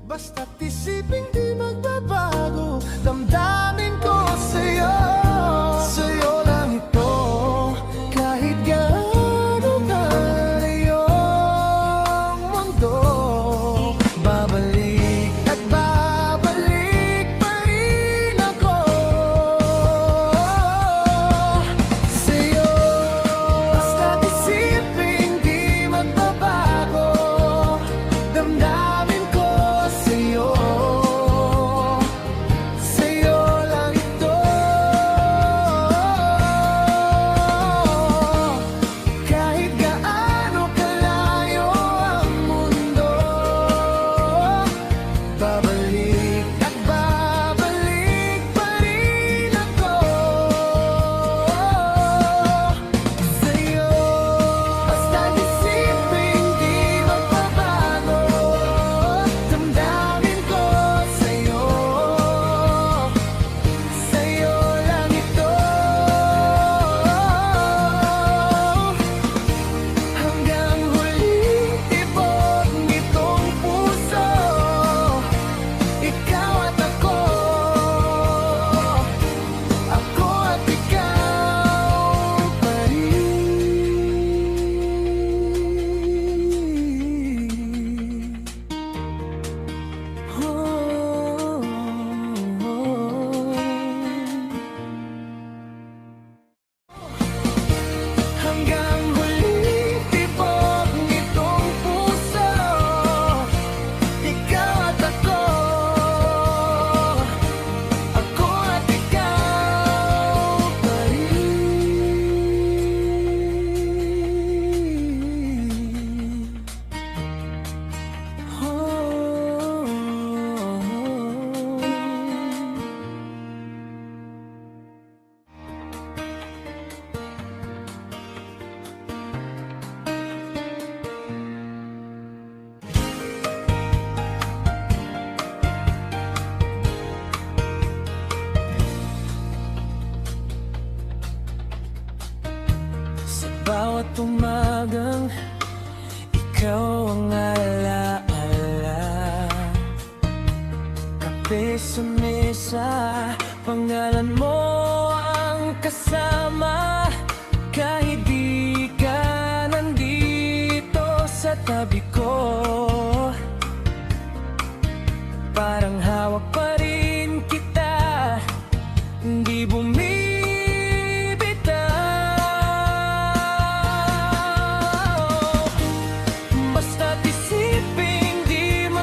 Basta't isipin di magbabago, damdamin ko sa'yo. Sa'yo lang ito, kahit gaano kalayo ang mundo. Babalik at babalik pa rin ako sa'yo. Basta't isipin di magbabago, damdamin ko sa'yo. Sa'yo lang ito, kahit gaano kalayo ang mundo. Babalik at babalik pa rin ako sa'yo. Basta't isipin di magbabago, damdamin ko sa'yo. Sa'yo lang ito, hanggang huling tibok nitong puso. Ikaw at ako at ikaw pa rin. Hanggang huling tibok nitong puso. Ikaw at ako at ikaw pa Sa bawat umagang ikaw ang alaala, kape sa mesa, pangalan mo ang kasama.